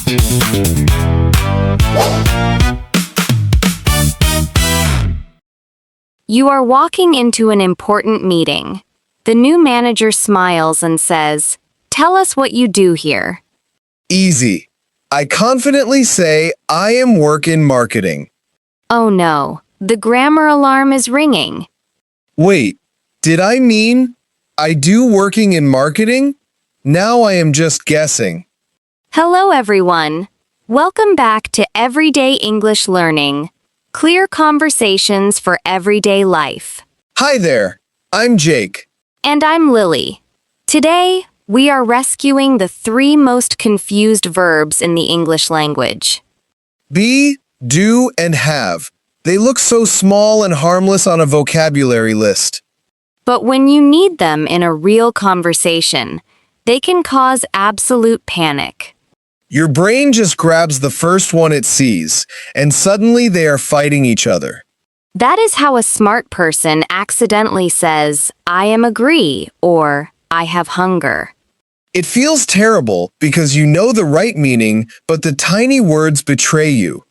You are walking into an important meeting. The new manager smiles and says, "Tell us what you do here." Easy. I confidently say I am work in marketing. Oh no, the grammar alarm is ringing. Wait, did I mean I do working in marketing? Now I am just guessing. Hello everyone. Welcome back to Everyday English Learning. Clear conversations for everyday life. Hi there, I'm Jake. And I'm Lily. Today, we are rescuing the 3 most confused verbs in the English language. Be, do, and have. They look so small and harmless on a vocabulary list. But when you need them in a real conversation, they can cause absolute panic. Your brain just grabs the first one it sees, and suddenly they are fighting each other. That is how a smart person accidentally says, "I am agree," or "I have hunger." It feels terrible because you know the right meaning, but the tiny words betray you.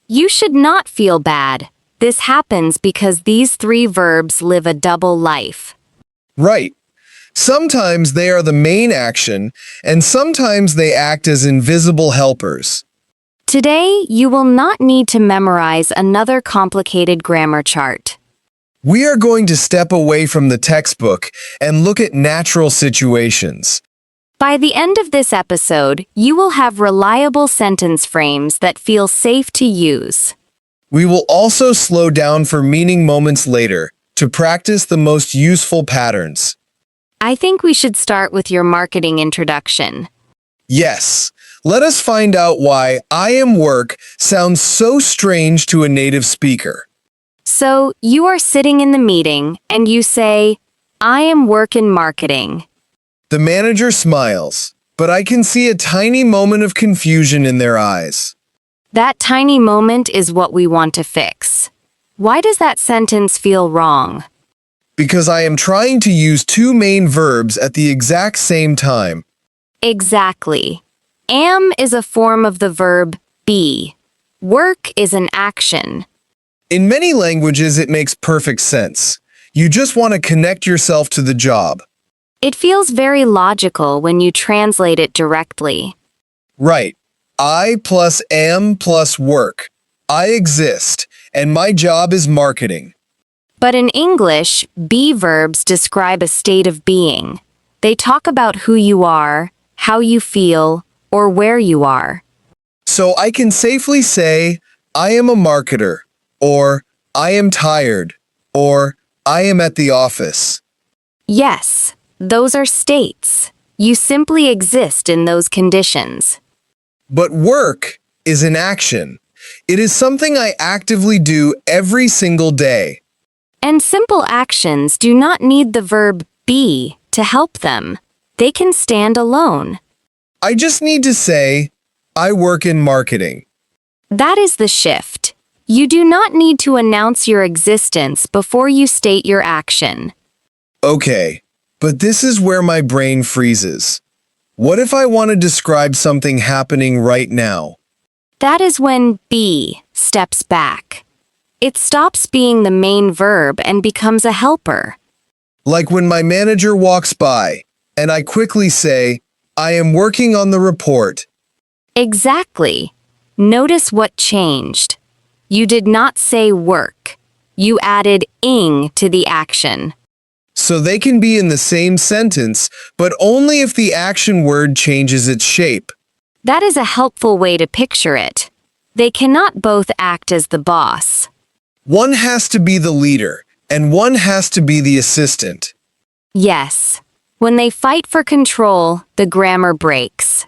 You should not feel bad. This happens because these 3 verbs live a double life. Right. Sometimes they are the main action, and sometimes they act as invisible helpers. Today, you will not need to memorize another complicated grammar chart. We are going to step away from the textbook and look at natural situations. By the end of this episode, you will have reliable sentence frames that feel safe to use. We will also slow down for meaning moments later to practice the most useful patterns. I think we should start with your marketing introduction. Yes, let us find out why I am work sounds so strange to a native speaker. So, you are sitting in the meeting and you say, "I am work in marketing." The manager smiles, but I can see a tiny moment of confusion in their eyes. That tiny moment is what we want to fix. Why does that sentence feel wrong? Because I am trying to use 2 main verbs at the exact same time. Exactly. Am is a form of the verb be. Work is an action. In many languages, it makes perfect sense. You just want to connect yourself to the job. It feels very logical when you translate it directly. Right. I plus am plus work. I exist, and my job is marketing. But in English, be verbs describe a state of being. They talk about who you are, how you feel, or where you are. So I can safely say, I am a marketer, or I am tired, or I am at the office. Yes, those are states. You simply exist in those conditions. But work is an action. It is something I actively do every single day. And simple actions do not need the verb be to help them. They can stand alone. I just need to say, I work in marketing. That is the shift. You do not need to announce your existence before you state your action. Okay, but this is where my brain freezes. What if I want to describe something happening right now? That is when be steps back. It stops being the main verb and becomes a helper. Like when my manager walks by, and I quickly say, I am working on the report. Exactly. Notice what changed. You did not say work. You added ing to the action. So they can be in the same sentence, but only if the action word changes its shape. That is a helpful way to picture it. They cannot both act as the boss. One has to be the leader, and one has to be the assistant. Yes. When they fight for control, the grammar breaks.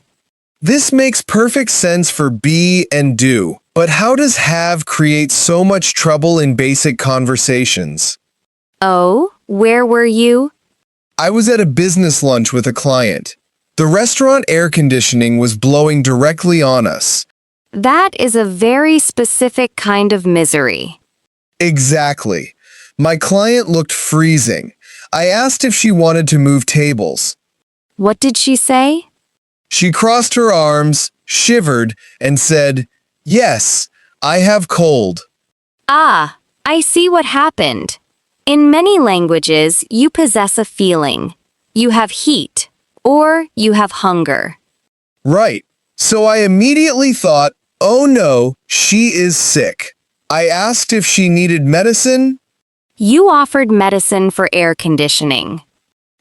This makes perfect sense for be and do, but how does have create so much trouble in basic conversations? Oh, where were you? I was at a business lunch with a client. The restaurant air conditioning was blowing directly on us. That is a very specific kind of misery. Exactly. My client looked freezing. I asked if she wanted to move tables. What did she say? She crossed her arms, shivered, and said, "Yes, I have cold." Ah, I see what happened. In many languages, you possess a feeling. You have heat, or you have hunger. Right. So I immediately thought, oh no, she is sick. I asked if she needed medicine. You offered medicine for air conditioning.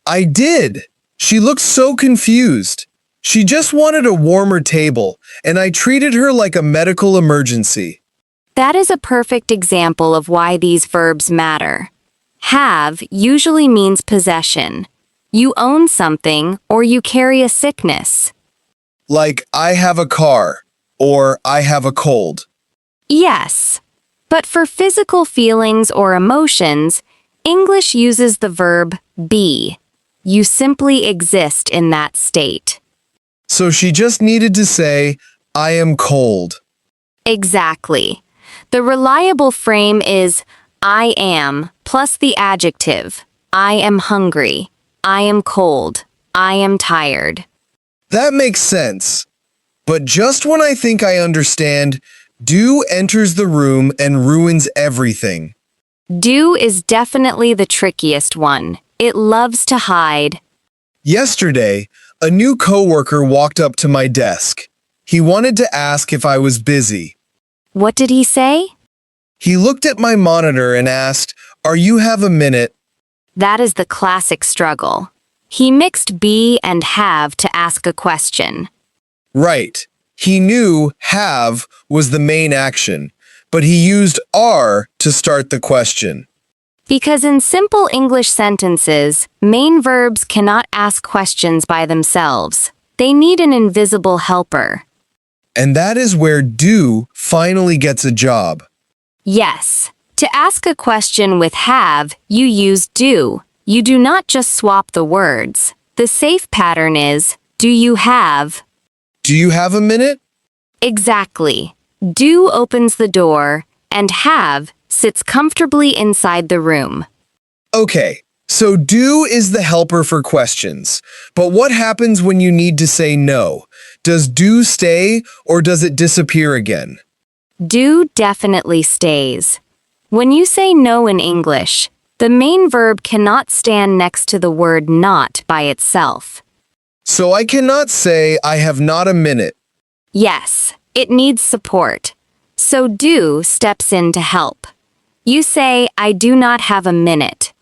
I did. She looked so confused. She just wanted a warmer table, and I treated her like a medical emergency. That is a perfect example of why these verbs matter. Have usually means possession. You own something or you carry a sickness. Like, I have a car, or I have a cold. Yes. But for physical feelings or emotions, English uses the verb be. You simply exist in that state. So she just needed to say, I am cold. Exactly. The reliable frame is I am plus the adjective. I am hungry. I am cold. I am tired. That makes sense. But just when I think I understand, do enters the room and ruins everything. Do is definitely the trickiest one. It loves to hide. Yesterday, a new coworker walked up to my desk. He wanted to ask if I was busy. What did he say? He looked at my monitor and asked, "Are you have a minute?" That is the classic struggle. He mixed be and have to ask a question. Right. He knew have was the main action, but he used are to start the question. Because in simple English sentences, main verbs cannot ask questions by themselves. They need an invisible helper. And that is where do finally gets a job. Yes. To ask a question with have, you use do. You do not just swap the words. The safe pattern is, do you have? Do you have a minute? Exactly. Do opens the door, and have sits comfortably inside the room. Okay, so do is the helper for questions. But what happens when you need to say no? Does do stay or does it disappear again? Do definitely stays. When you say no in English, the main verb cannot stand next to the word not by itself. So I cannot say I have not a minute. Yes, it needs support. So do steps in to help. You say, I do not have a minute.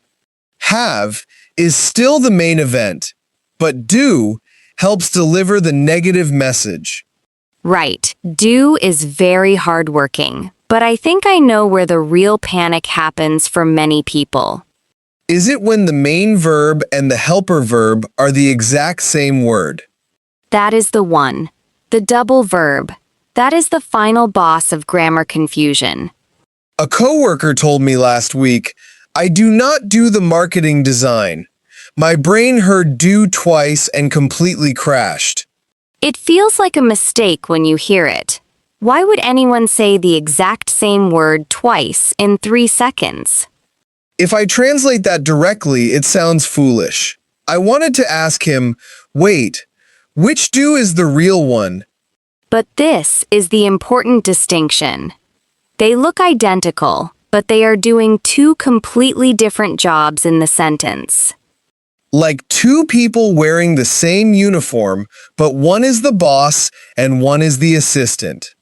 Have is still the main event, but do helps deliver the negative message. Right, do is very hardworking, but I think I know where the real panic happens for many people. Is it when the main verb and the helper verb are the exact same word? That is the one. The double verb. That is the final boss of grammar confusion. A coworker told me last week, I do not do the marketing design. My brain heard do twice and completely crashed. It feels like a mistake when you hear it. Why would anyone say the exact same word twice in 3 seconds? If I translate that directly, it sounds foolish. I wanted to ask him, wait, which do is the real one? But this is the important distinction. They look identical, but they are doing two completely different jobs in the sentence. Like two people wearing the same uniform, but one is the boss and one is the assistant.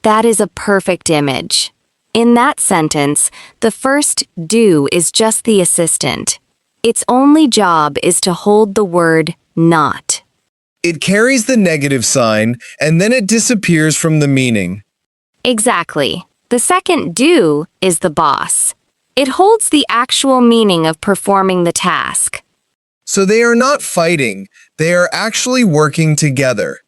That is a perfect image. In that sentence, the first do is just the assistant. Its only job is to hold the word not. It carries the negative sign, and then it disappears from the meaning. Exactly. The second do is the boss. It holds the actual meaning of performing the task. So they are not fighting, they are actually working together.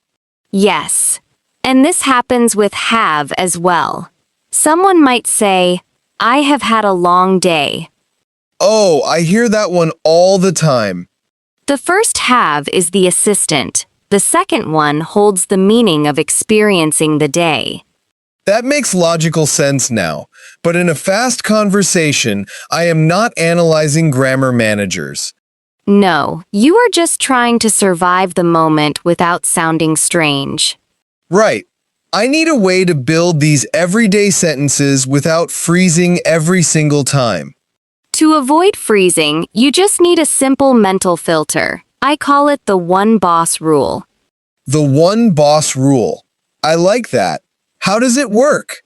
Yes. And this happens with have as well. Someone might say, I have had a long day. Oh, I hear that one all the time. The first have is the assistant. The second one holds the meaning of experiencing the day. That makes logical sense now, but in a fast conversation, I am not analyzing grammar managers. No, you are just trying to survive the moment without sounding strange. Right. I need a way to build these everyday sentences without freezing every single time. To avoid freezing, you just need a simple mental filter. I call it the one boss rule. The one boss rule. I like that. How does it work?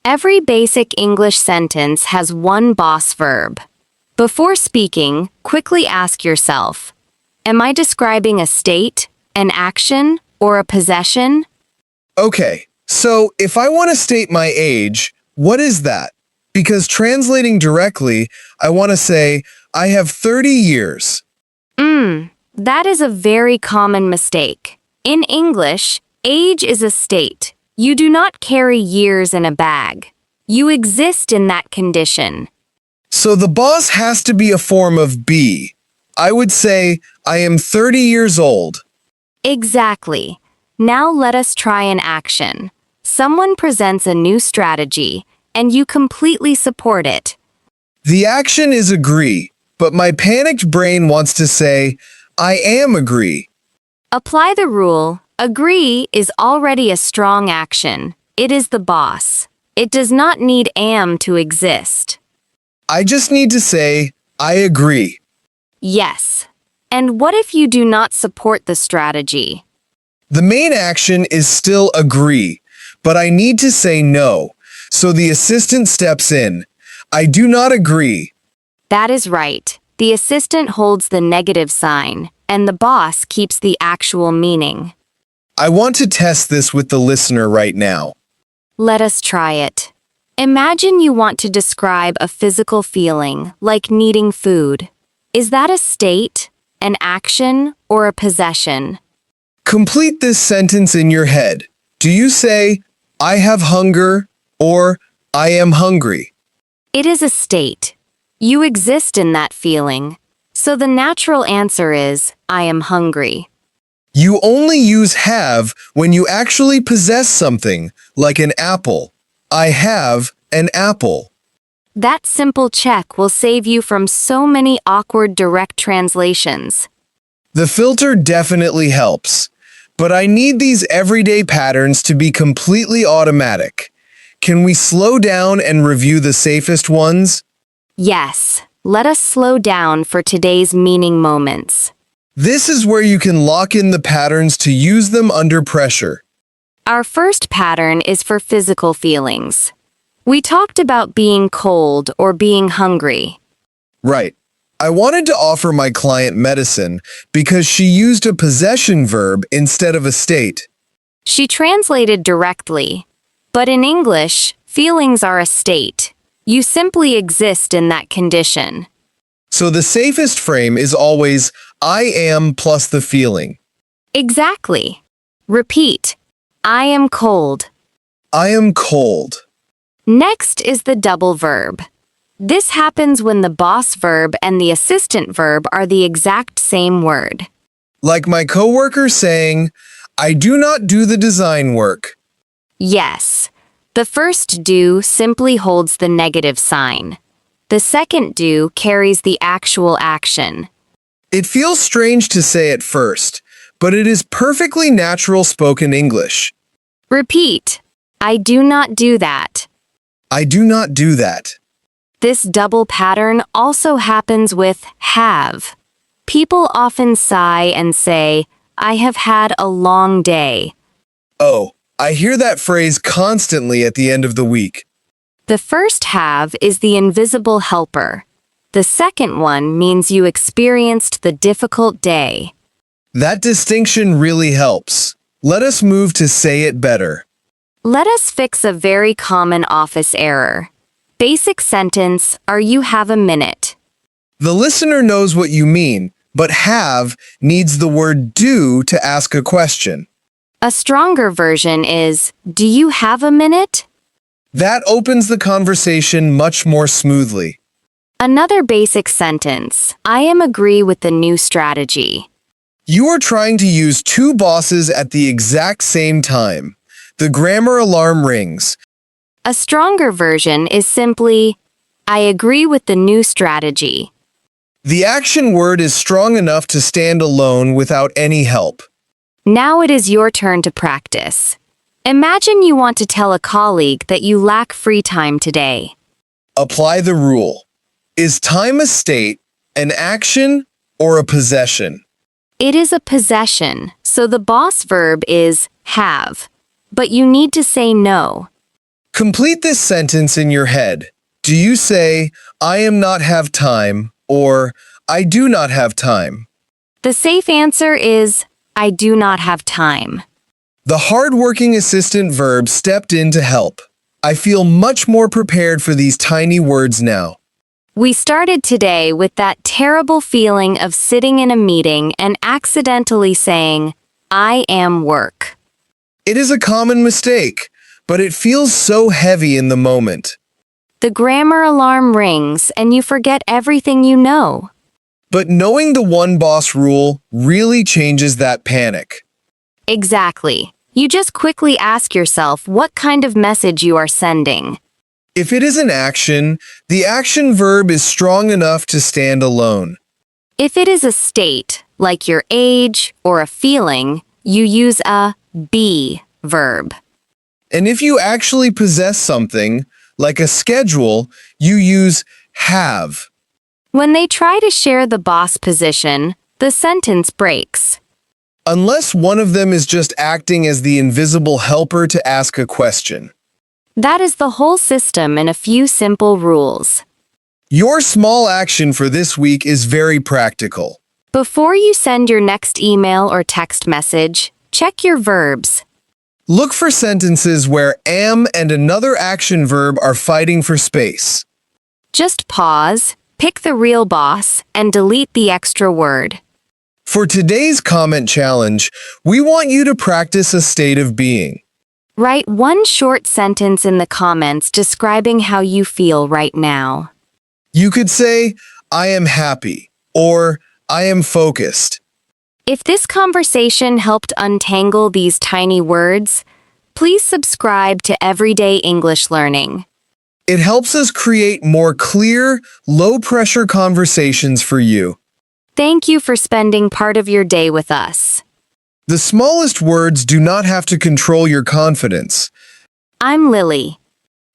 Every basic English sentence has one boss verb. Before speaking, quickly ask yourself, am I describing a state, an action, or a possession? Okay, so if I want to state my age, what is that? Because translating directly, I want to say, I have 30 years. That is a very common mistake. In English, age is a state. You do not carry years in a bag. You exist in that condition. So the boss has to be a form of be. I would say, I am 30 years old. Exactly. Now let us try an action. Someone presents a new strategy, and you completely support it. The action is agree, but my panicked brain wants to say, I am agree. Apply the rule. Agree is already a strong action. It is the boss. It does not need am to exist. I just need to say, I agree. Yes. And what if you do not support the strategy? The main action is still agree, but I need to say no. So the assistant steps in. I do not agree. That is right. The assistant holds the negative sign, and the boss keeps the actual meaning. I want to test this with the listener right now. Let us try it. Imagine you want to describe a physical feeling, like needing food. Is that a state, an action, or a possession? Complete this sentence in your head. Do you say, I have hunger, or I am hungry? It is a state. You exist in that feeling. So the natural answer is, I am hungry. You only use have when you actually possess something, like an apple. I have an apple. That simple check will save you from so many awkward direct translations. The filter definitely helps, but I need these everyday patterns to be completely automatic. Can we slow down and review the safest ones? Yes, let us slow down for today's meaning moments. This is where you can lock in the patterns to use them under pressure. Our first pattern is for physical feelings. We talked about being cold or being hungry. Right. I wanted to offer my client medicine because she used a possession verb instead of a state. She translated directly. But in English, feelings are a state. You simply exist in that condition. So the safest frame is always I am plus the feeling. Exactly. Repeat. I am cold. I am cold. Next is the double verb. This happens when the boss verb and the assistant verb are the exact same word. Like my coworker saying, I do not do the design work. Yes. The first do simply holds the negative sign. The second do carries the actual action. It feels strange to say at first, but it is perfectly natural spoken English. Repeat. I do not do that. I do not do that. This double pattern also happens with have. People often sigh and say, I have had a long day. Oh, I hear that phrase constantly at the end of the week. The first have is the invisible helper. The second one means you experienced the difficult day. That distinction really helps. Let us move to say it better. Let us fix a very common office error. Basic sentence, are you have a minute? The listener knows what you mean, but have needs the word do to ask a question. A stronger version is, do you have a minute? That opens the conversation much more smoothly. Another basic sentence, I am agree with the new strategy. You are trying to use two bosses at the exact same time. The grammar alarm rings. A stronger version is simply, I agree with the new strategy. The action word is strong enough to stand alone without any help. Now it is your turn to practice. Imagine you want to tell a colleague that you lack free time today. Apply the rule. Is time a state, an action, or a possession? It is a possession, so the boss verb is have. But you need to say no. Complete this sentence in your head. Do you say, I am not have time, or I do not have time? The safe answer is, I do not have time. The hard-working assistant verb stepped in to help. I feel much more prepared for these tiny words now. We started today with that terrible feeling of sitting in a meeting and accidentally saying, I am work. It is a common mistake, but it feels so heavy in the moment. The grammar alarm rings and you forget everything you know. But knowing the one boss rule really changes that panic. Exactly. You just quickly ask yourself what kind of message you are sending. If it is an action, the action verb is strong enough to stand alone. If it is a state, like your age or a feeling, you use a be verb. And if you actually possess something, like a schedule, you use have. When they try to share the boss position, the sentence breaks. Unless one of them is just acting as the invisible helper to ask a question. That is the whole system in a few simple rules. Your small action for this week is very practical. Before you send your next email or text message, check your verbs. Look for sentences where am and another action verb are fighting for space. Just pause, pick the real boss, and delete the extra word. For today's comment challenge, we want you to practice a state of being. Write one short sentence in the comments describing how you feel right now. You could say, I am happy, or I am focused. If this conversation helped untangle these tiny words, please subscribe to Everyday English Learning. It helps us create more clear, low-pressure conversations for you. Thank you for spending part of your day with us. The smallest words do not have to control your confidence. I'm Lily.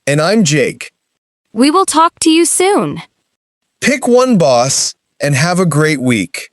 And I'm Jake. We will talk to you soon. Pick one boss and have a great week.